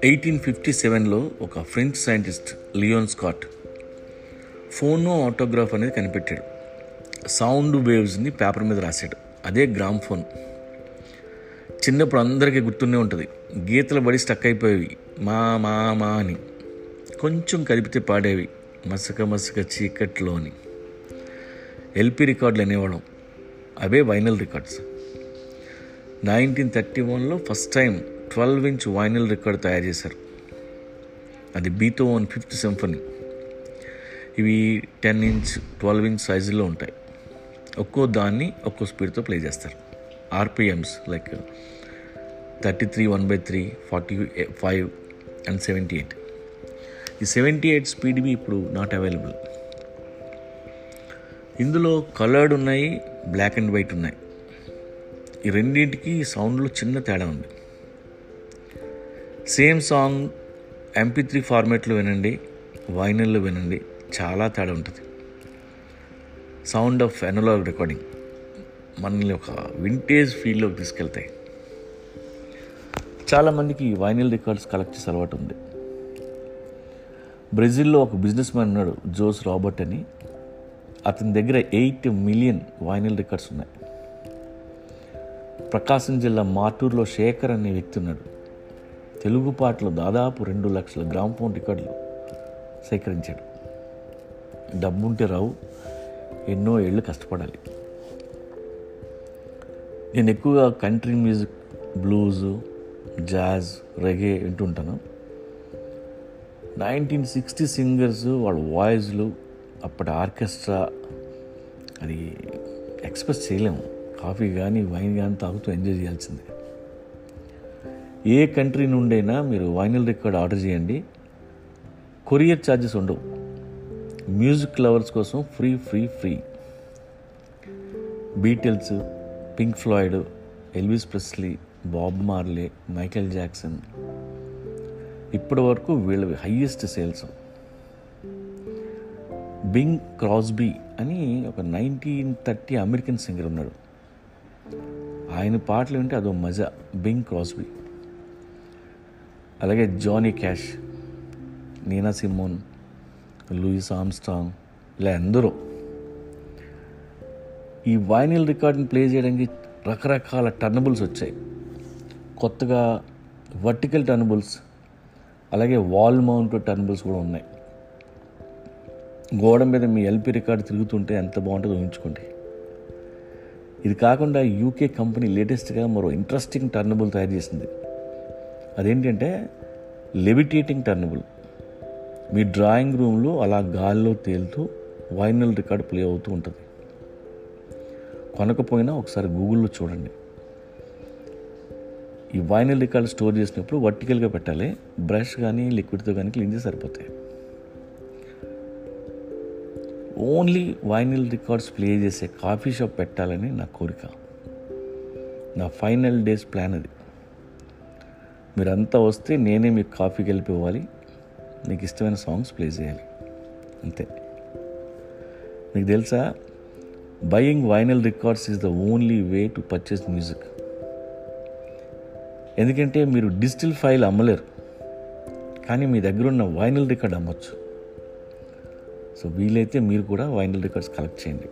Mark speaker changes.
Speaker 1: 1857లో ఒక French scientist Leon Scott phonautograph అనేది కనిపెట్టాడు. సౌండ్ వేవ్స్ని పేపర్ మీద రాశాడు. అదే గ్రామ్ఫోన్. చిన్నప్పుడు అందరికీ గుర్తునే ఉంటుంది. గీతలు పడి స్టక్ అయిపోయేవి, మా మా మా అని. కొంచెం కదిపితే పాడేవి, మసక మసక చీకట్లో అని. ఎల్పి రికార్డులు అనేవాళ్ళం, అవే వైనల్ రికార్డ్స్. 1931లో first time 12-inch vinyl record తయారు చేశారు. అది బీథోవెన్ 5th సింఫనీ. ఇవి 10-inch 12-inch సైజులో ఉంటాయి. ఒక్కో దాన్ని ఒక్కో స్పీడ్తో ప్లే చేస్తారు. ఆర్పిఎమ్స్ లైక్ 33, 1/3, 45 అండ్ 78. ఈ 78 స్పీడ్వి ఇప్పుడు నాట్ అవైలబుల్. ఇందులో కలర్డ్ ఉన్నాయి, బ్లాక్ అండ్ వైట్ ఉన్నాయి. ఈ రెండింటికి సౌండ్లో చిన్న తేడా ఉంది. సేమ్ సాంగ్ MP3 ఫార్మాట్లో వినండి, వైనల్లో వినండి, చాలా తేడా ఉంటుంది. సౌండ్ ఆఫ్ అనలాగ్ రికార్డింగ్ మనల్ని ఒక వింటేజ్ ఫీల్డ్లోకి తీసుకెళ్తాయి. చాలామందికి వైనిల్ రికార్డ్స్ కలెక్ట్ చేసే అలవాటు ఉంది. బ్రెజిల్లో ఒక బిజినెస్ మ్యాన్ ఉన్నాడు, జోస్ రాబర్ట్ అని. అతని దగ్గర 8 million వైనిల్ రికార్డ్స్ ఉన్నాయి. ప్రకాశం జిల్లా మాటూరులో శేఖర్ అనే వ్యక్తి ఉన్నాడు. తెలుగు పాటలో దాదాపు 2 లక్షల గ్రామ్ఫోన్ రికార్డులు సేకరించాడు. డబ్బుంటే రావు, ఎన్నో ఏళ్ళు కష్టపడాలి. నేను ఎక్కువగా country music, blues, jazz, reggae వింటుంటాను. 1960 సింగర్స్, వాళ్ళ వాయిస్లు, అప్పటి ఆర్కెస్ట్రా, అది ఎక్స్ప్రెస్ చేయలేము. కాఫీ కానీ వైన్ కానీ తాగుతూ ఎంజాయ్ చేయాల్సిందే. ఏ కంట్రీ నుండైనా మీరు వైనిల్ రికార్డ్ ఆర్డర్ చేయండి, కొరియర్ ఛార్జెస్ ఉండవు. మ్యూజిక్ లవర్స్ కోసం free. Beatles, Pink Floyd, Elvis Presley, Bob Marley, Michael Jackson, ఇప్పటి వరకు వీళ్ళవి హయ్యెస్ట్ సేల్స్. బింగ్ క్రాస్బీ అని ఒక 1930 అమెరికన్ సింగర్ ఉన్నాడు. ఆయన పాటలు వింటే అదో మజా. Bing Crosby. అలాగే Johnny Cash, Nina Simone, Louis Armstrong, ఇలా ఎందరో. ఈ వైనిల్ రికార్డ్ని ప్లే చేయడానికి రకరకాల టర్నబుల్స్ వచ్చాయి. కొత్తగా వర్టికల్ టర్నబుల్స్, అలాగే వాల్ మౌంట్ టర్నబుల్స్ కూడా ఉన్నాయి. గోడ మీద మీ ఎల్పి రికార్డు తిరుగుతుంటే ఎంత బాగుంటుందో ఊహించుకోండి. ఇది కాకుండా యూకే కంపెనీ లేటెస్ట్గా మరో ఇంట్రెస్టింగ్ టర్నబుల్ తయారు చేసింది. అదేంటంటే లెవిటేటింగ్ టర్నబుల్. మీ డ్రాయింగ్ రూమ్లో అలా గాల్లో తేలుతూ వైనల్ రికార్డ్ ప్లే అవుతూ ఉంటుంది. కొనకపోయినా ఒకసారి గూగుల్లో చూడండి. ఈ వైనల్ రికార్డ్ స్టోర్ చేసినప్పుడు వర్టికల్గా పెట్టాలి. బ్రష్ కానీ లిక్విడ్తో కానీ క్లీన్ చేసి సరిపోతాయి. ఓన్లీ వైనిల్ రికార్డ్స్ ప్లే చేసే కాఫీ షాప్ పెట్టాలని నా కోరిక. నా ఫైనల్ డేస్ ప్లాన్ అది. మీరంతా వస్తే నేనే మీకు కాఫీ కలిపి ఇవ్వాలి, మీకు ఇష్టమైన సాంగ్స్ ప్లే చేయాలి, అంతే. మీకు తెలుసా, buying vinyl records is the only way to purchase music. ఎందుకంటే మీరు డిజిటల్ ఫైల్ అమ్మలేరు, కానీ మీ దగ్గర ఉన్న వైనల్ రికార్డ్ అమ్మొచ్చు. సో వీలైతే మీరు కూడా వైనల్ రికార్డ్స్ కలెక్ట్ చేయండి.